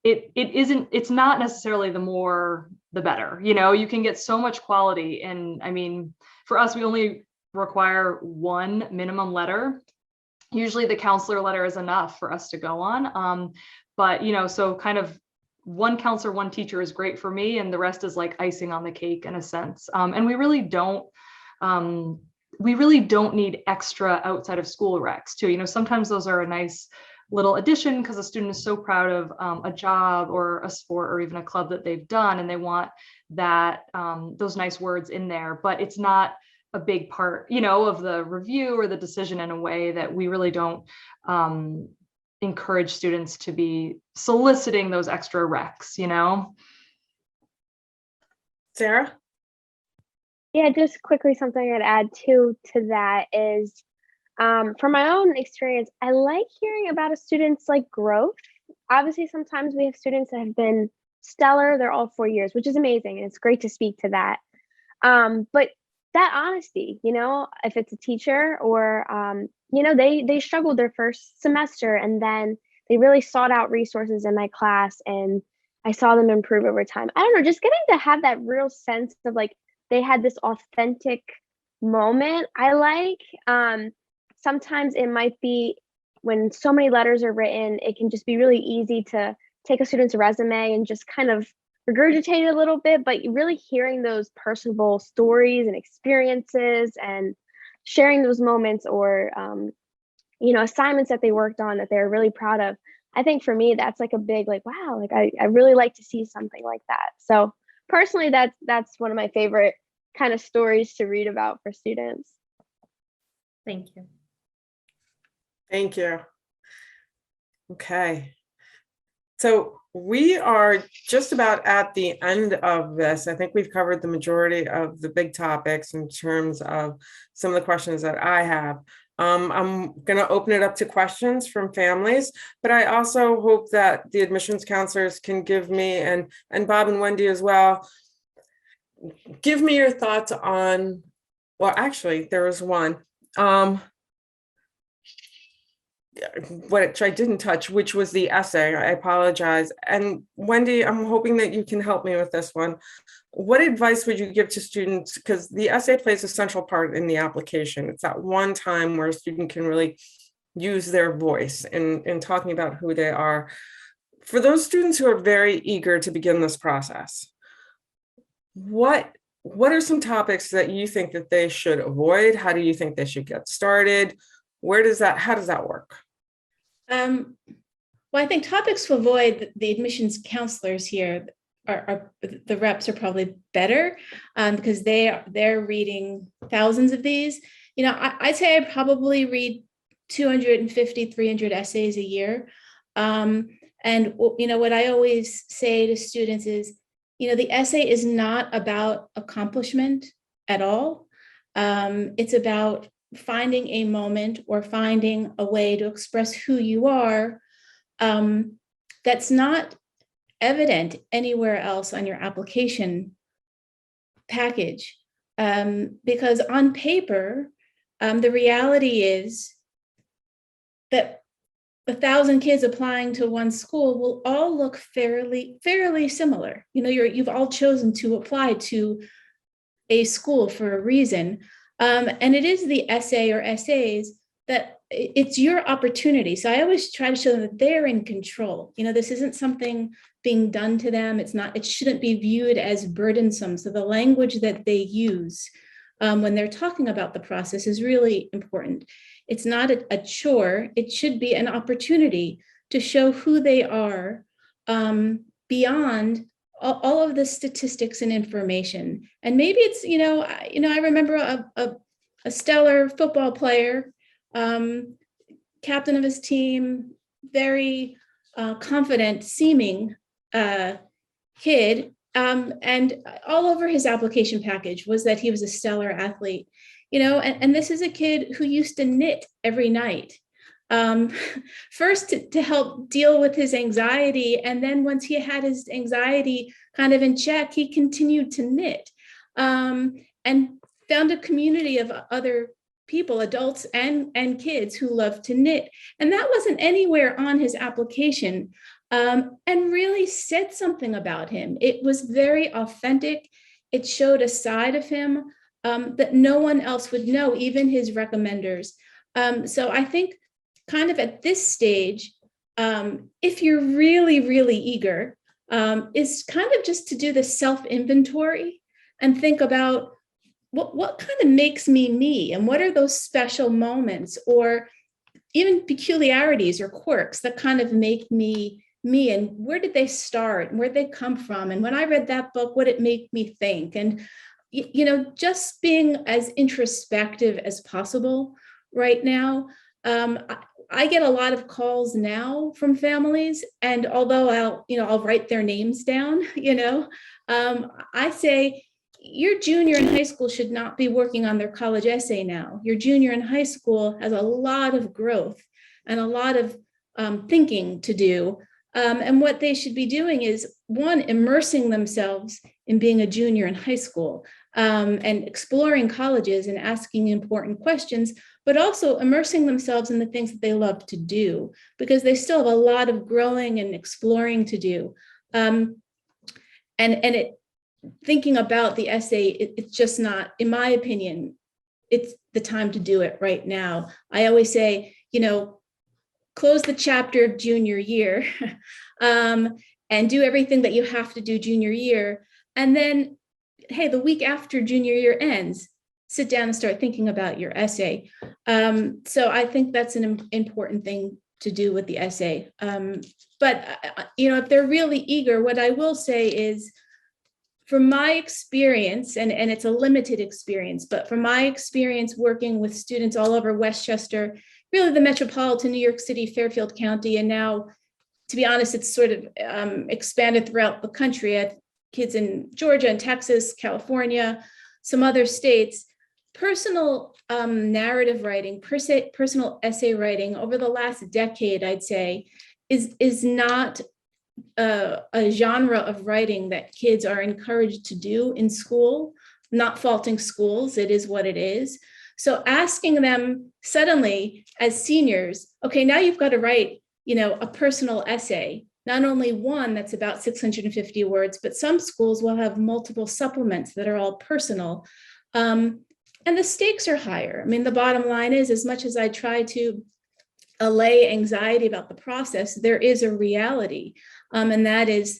it's not necessarily the more, the better, you can get so much quality. And I mean, for us, we only require one minimum letter. Usually the counselor letter is enough for us to go on. But, so kind of one counselor, one teacher is great for me. And the rest is like icing on the cake in a sense. And we really don't need extra outside of school recs too. Sometimes those are a nice little addition because a student is so proud of a job or a sport or even a club that they've done, and they want that those nice words in there, but it's not a big part, of the review or the decision in a way that we really don't encourage students to be soliciting those extra recs, Sarah? Yeah, just quickly something I'd add to that is, from my own experience, I like hearing about a student's like growth. Obviously, sometimes we have students that have been stellar, they're all 4 years, which is amazing, and it's great to speak to that. But that honesty, if it's a teacher or, they struggled their first semester and then they really sought out resources in my class and I saw them improve over time. I don't know, just getting to have that real sense of like, they had this authentic moment. I like, sometimes it might be when so many letters are written, it can just be really easy to take a student's resume and just kind of regurgitate it a little bit, but really hearing those personable stories and experiences and sharing those moments or, assignments that they worked on that they're really proud of. I think for me, that's like a big, like, wow, like I really like to see something like that. So personally, that's one of my favorite kind of stories to read about for students. Thank you. Thank you. Okay. So we are just about at the end of this. I think we've covered the majority of the big topics in terms of some of the questions that I have. I'm going to open it up to questions from families, but I also hope that the admissions counselors can give me, and Bob and Wendy as well, give me your thoughts on, well, actually, there was one. Which I didn't touch, which was the essay. I apologize. And Wendy, I'm hoping that you can help me with this one. What advice would you give to students? Because the essay plays a central part in the application. It's that one time where a student can really use their voice in talking about who they are. For those students who are very eager to begin this process, what are some topics that you think that they should avoid? How do you think they should get started? How does that work? Well, I think topics to avoid, the admissions counselors here are the reps are probably better because they're reading thousands of these. I'd say I probably read 250, 300 essays a year. And what I always say to students is, the essay is not about accomplishment at all. It's about finding a moment or finding a way to express who you are that's not evident anywhere else on your application package. Because on paper, the reality is that 1,000 kids applying to one school will all look fairly similar. You've all chosen to apply to a school for a reason. And it is the essay or essays that it's your opportunity. So I always try to show them that they're in control. This isn't something being done to them. It shouldn't be viewed as burdensome. So the language that they use when they're talking about the process is really important. It's not a chore. It should be an opportunity to show who they are beyond all of the statistics and information. And maybe it's, I remember a stellar football player, captain of his team, very confident seeming kid. And all over his application package was that he was a stellar athlete, and this is a kid who used to knit every night. First to help deal with his anxiety. And then once he had his anxiety kind of in check, he continued to knit and found a community of other people, adults and kids who love to knit. And that wasn't anywhere on his application and really said something about him. It was very authentic. It showed a side of him that no one else would know, even his recommenders. So I think kind of at this stage, if you're really, really eager, is kind of just to do the self-inventory and think about what kind of makes me me, and what are those special moments or even peculiarities or quirks that kind of make me me, and where did they start and where did they come from? And when I read that book, what it made me think? And, just being as introspective as possible right now. I get a lot of calls now from families, and although I'll write their names down, I say your junior in high school should not be working on their college essay now. Your junior in high school has a lot of growth and a lot of thinking to do. And what they should be doing is, one, immersing themselves in being a junior in high school and exploring colleges and asking important questions, but also immersing themselves in the things that they love to do, because they still have a lot of growing and exploring to do. Thinking about the essay, it's just not, in my opinion, it's the time to do it right now. I always say, close the chapter of junior year, and do everything that you have to do junior year. And then, hey, the week after junior year ends, sit down and start thinking about your essay. So I think that's an important thing to do with the essay. But if they're really eager, what I will say is, from my experience, and it's a limited experience, but from my experience working with students all over Westchester, really the metropolitan New York City, Fairfield County, and now, to be honest, it's sort of expanded throughout the country. I have kids in Georgia and Texas, California, some other states. Personal narrative writing, personal essay writing over the last decade, I'd say, is not a genre of writing that kids are encouraged to do in school. Not faulting schools, it is what it is. So asking them suddenly as seniors, okay, now you've got to write, a personal essay, not only one that's about 650 words, but some schools will have multiple supplements that are all personal. And the stakes are higher. I mean, the bottom line is, as much as I try to allay anxiety about the process, there is a reality. And that is,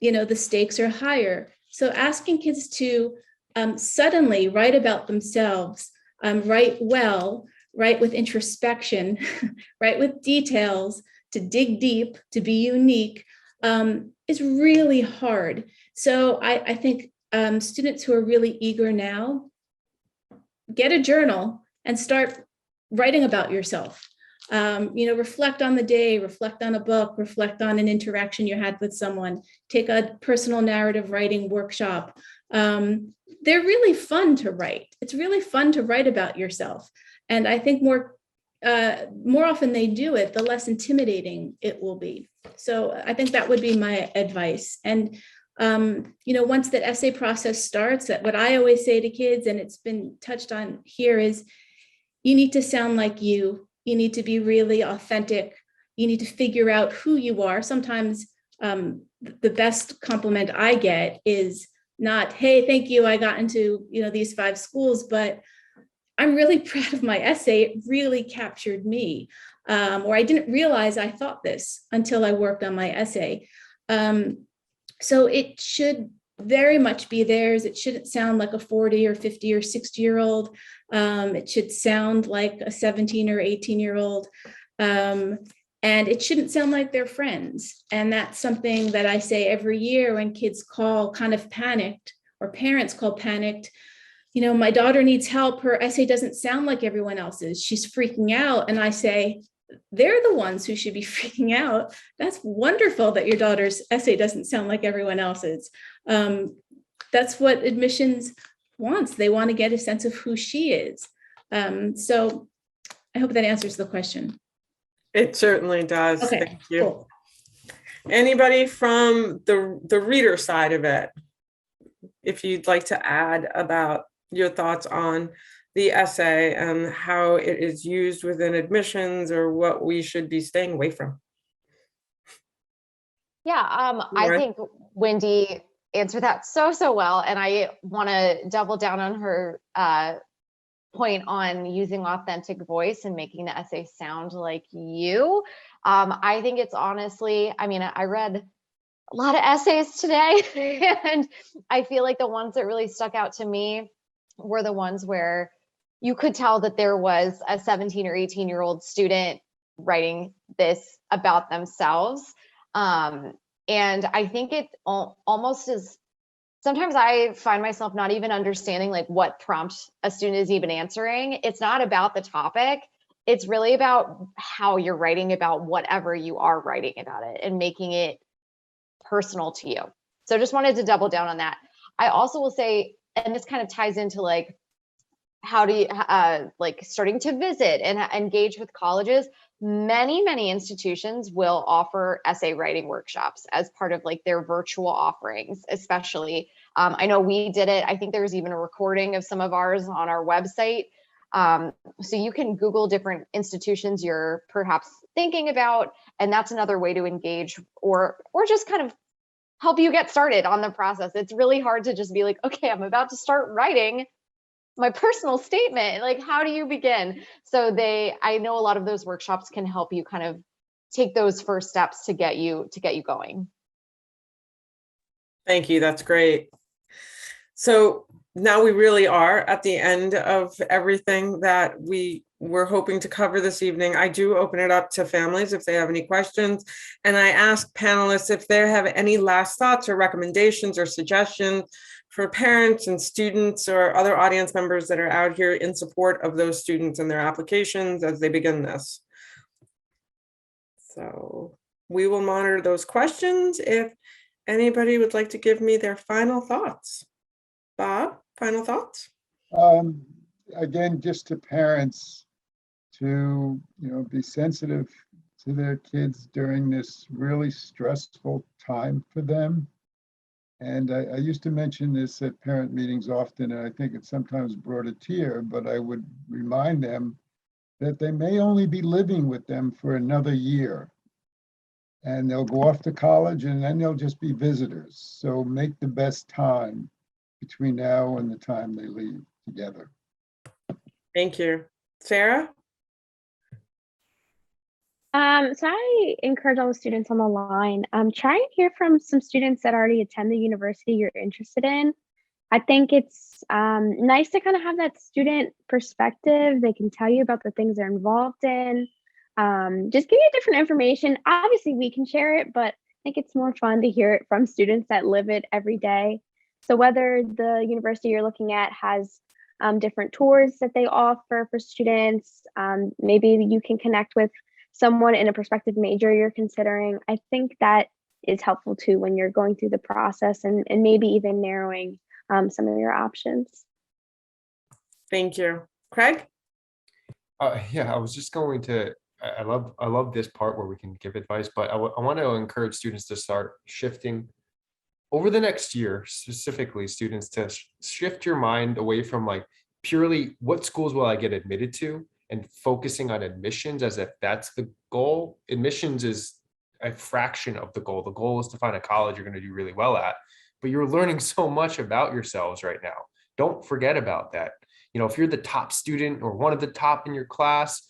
the stakes are higher. So asking kids to suddenly write about themselves, write well, write with introspection, write with details, to dig deep, to be unique, is really hard. So I think students who are really eager now, get a journal and start writing about yourself. Reflect on the day, reflect on a book, reflect on an interaction you had with someone, take a personal narrative writing workshop. They're really fun to write. It's really fun to write about yourself. And I think more often they do it, the less intimidating it will be. So I think that would be my advice. And once that essay process starts, that what I always say to kids, and it's been touched on here, is you need to sound like you. You need to be really authentic. You need to figure out who you are. Sometimes the best compliment I get is not, hey, thank you, I got into these 5 schools, but I'm really proud of my essay. It really captured me. Or I didn't realize I thought this until I worked on my essay. So it should very much be theirs. It shouldn't sound like a 40 or 50 or 60-year-old. It should sound like a 17 or 18-year-old. And it shouldn't sound like their friends. And that's something that I say every year when kids call kind of panicked, or parents call panicked. My daughter needs help. Her essay doesn't sound like everyone else's. She's freaking out. And I say, they're the ones who should be freaking out. That's wonderful that your daughter's essay doesn't sound like everyone else's. That's what admissions wants. They want to get a sense of who she is. So I hope that answers the question. It certainly does. Okay, Thank you. cool. Anybody from the reader side of it, if you'd like to add about your thoughts on the essay and how it is used within admissions, or what we should be staying away from? Yeah, I think Wendy answered that so well, and I want to double down on her point on using authentic voice and making the essay sound like you. I think it's honestly, I read a lot of essays today, and I feel like the ones that really stuck out to me were the ones where you could tell that there was a 17 or 18-year-old student writing this about themselves. And I think it almost is, sometimes I find myself not even understanding like what prompt a student is even answering. It's not about the topic. It's really about how you're writing about whatever you are writing about it and making it personal to you. So just wanted to double down on that. I also will say, and this kind of ties into like, how do you like starting to visit and engage with colleges. Many institutions will offer essay writing workshops as part of like their virtual offerings, especially. I know we did it. I think there's even a recording of some of ours on our website. So you can Google different institutions you're perhaps thinking about, and that's another way to engage or just kind of help you get started on the process. It's really hard to just be like, okay, I'm about to start writing my personal statement. Like, how do you begin? So I know a lot of those workshops can help you kind of take those first steps to get you going. Thank you. That's great. So now we really are at the end of everything that we were hoping to cover this evening. I do open it up to families if they have any questions. And I ask panelists if they have any last thoughts or recommendations or suggestions for parents and students or other audience members that are out here in support of those students and their applications as they begin this. So we will monitor those questions. If anybody would like to give me their final thoughts. Bob, final thoughts? Again, just to parents to, be sensitive to their kids during this really stressful time for them. And I used to mention this at parent meetings often, and I think it sometimes brought a tear, but I would remind them that they may only be living with them for another year. And they'll go off to college and then they'll just be visitors. So make the best time between now and the time they leave together. Thank you. Sarah? So I encourage all the students on the line, try and hear from some students that already attend the university you're interested in. I think it's nice to kind of have that student perspective. They can tell you about the things they're involved in. Just give you different information. Obviously, we can share it, but I think it's more fun to hear it from students that live it every day. So whether the university you're looking at has different tours that they offer for students, maybe you can connect with someone in a prospective major you're considering. I think that is helpful too when you're going through the process and maybe even narrowing some of your options. Thank you. Craig? Yeah, I was just going to, I love this part where we can give advice, but I want to encourage students to start shifting over the next year, specifically students to shift your mind away from like purely what schools will I get admitted to and focusing on admissions as if that's the goal. Admissions is a fraction of the goal. The goal is to find a college you're going to do really well at, but you're learning so much about yourselves right now. Don't forget about that. If you're the top student or one of the top in your class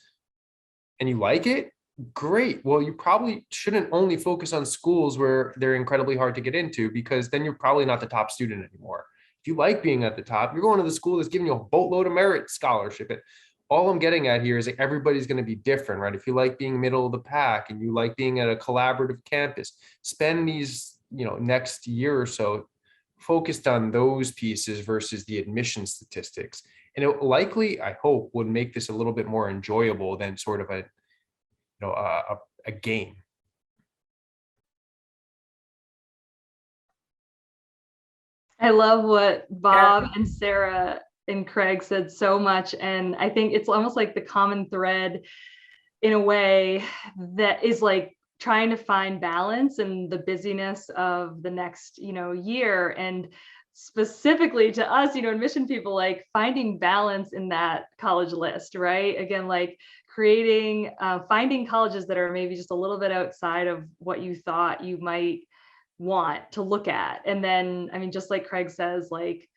and you like it, great. Well, you probably shouldn't only focus on schools where they're incredibly hard to get into, because then you're probably not the top student anymore. If you like being at the top, you're going to the school that's giving you a boatload of merit scholarship. All I'm getting at here is that everybody's going to be different, right? If you like being middle of the pack and you like being at a collaborative campus, spend these, next year or so focused on those pieces versus the admission statistics. And it likely, I hope, would make this a little bit more enjoyable than sort of a game. I love what Bob and Sarah and Craig said so much. And I think it's almost like the common thread in a way that is like trying to find balance in the busyness of the next, year. And specifically to us, admission people, like finding balance in that college list, right? Again, like creating, finding colleges that are maybe just a little bit outside of what you thought you might want to look at. And then, just like Craig says, like,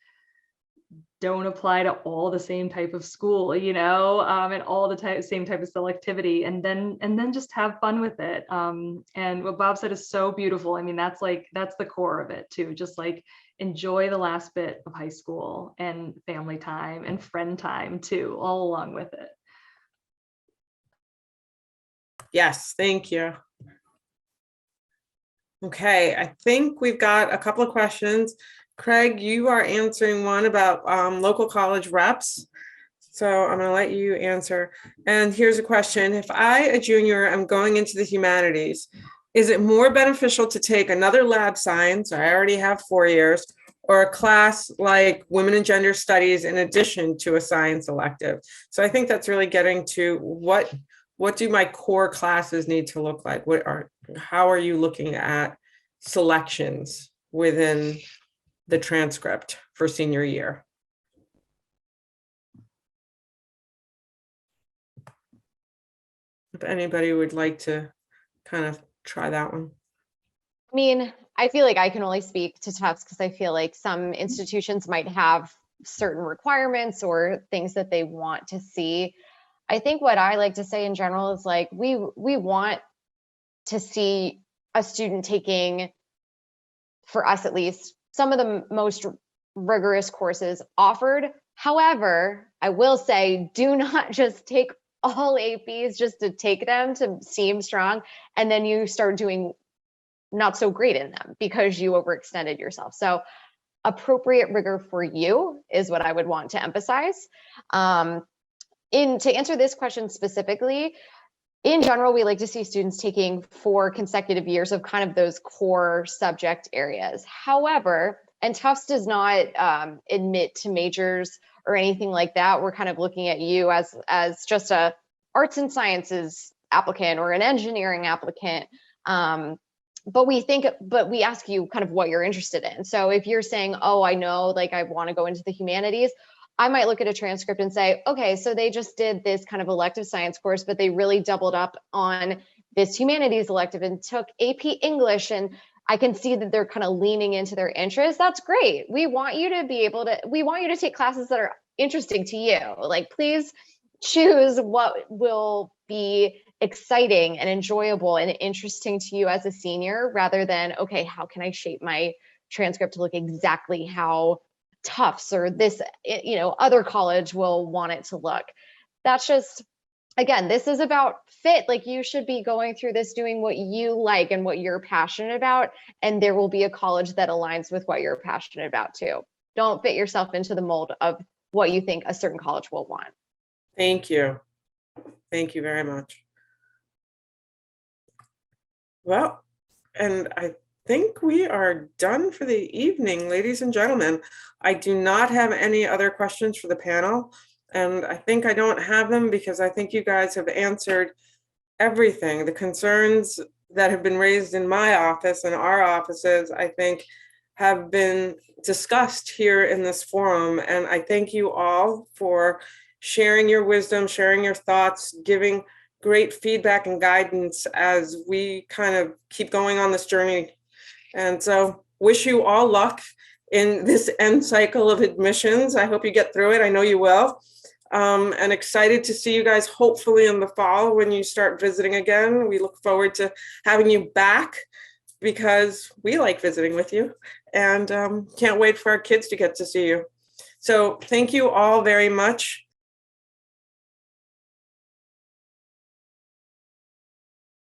don't apply to all the same type of school, and all the same type of selectivity, and then just have fun with it. And what Bob said is so beautiful. That's the core of it too. Just like enjoy the last bit of high school and family time and friend time too, all along with it. Yes, thank you. Okay, I think we've got a couple of questions. Craig, you are answering one about local college reps. So I'm going to let you answer. And here's a question. If I, a junior, am going into the humanities, is it more beneficial to take another lab science, I already have 4 years, or a class like women and gender studies in addition to a science elective? So I think that's really getting to what do my core classes need to look like? How are you looking at selections within the transcript for senior year? If anybody would like to kind of try that one. I feel like I can only speak to Tufts because I feel like some institutions might have certain requirements or things that they want to see. I think what I like to say in general is like, we want to see a student taking, for us at least, some of the most rigorous courses offered. However, I will say, do not just take all APs just to take them to seem strong, and then you start doing not so great in them because you overextended yourself. So appropriate rigor for you is what I would want to emphasize. To answer this question specifically, in general, we like to see students taking 4 consecutive years of kind of those core subject areas. However, and Tufts does not admit to majors or anything like that. We're kind of looking at you as just a arts and sciences applicant or an engineering applicant. But we ask you kind of what you're interested in. So if you're saying, oh, I know, like I want to go into the humanities, I might look at a transcript and say, okay, so they just did this kind of elective science course, but they really doubled up on this humanities elective and took AP English, and I can see that they're kind of leaning into their interests. That's great. We want you to take classes that are interesting to you. Like, please choose what will be exciting and enjoyable and interesting to you as a senior, rather than, okay, how can I shape my transcript to look exactly how Tufts or this, other college will want it to look. That's just, again, this is about fit. Like, you should be going through this doing what you like and what you're passionate about, and there will be a college that aligns with what you're passionate about too. Don't fit yourself into the mold of what you think a certain college will want. Thank you. Thank you very much. Well, and I think we are done for the evening, ladies and gentlemen. I do not have any other questions for the panel, and I think I don't have them because I think you guys have answered everything. The concerns that have been raised in my office and our offices, I think, have been discussed here in this forum, and I thank you all for sharing your wisdom, sharing your thoughts, giving great feedback and guidance as we kind of keep going on this journey. And so wish you all luck in this end cycle of admissions. I hope you get through it. I know you will. And excited to see you guys hopefully in the fall when you start visiting again. We look forward to having you back because we like visiting with you, and can't wait for our kids to get to see you. So thank you all very much.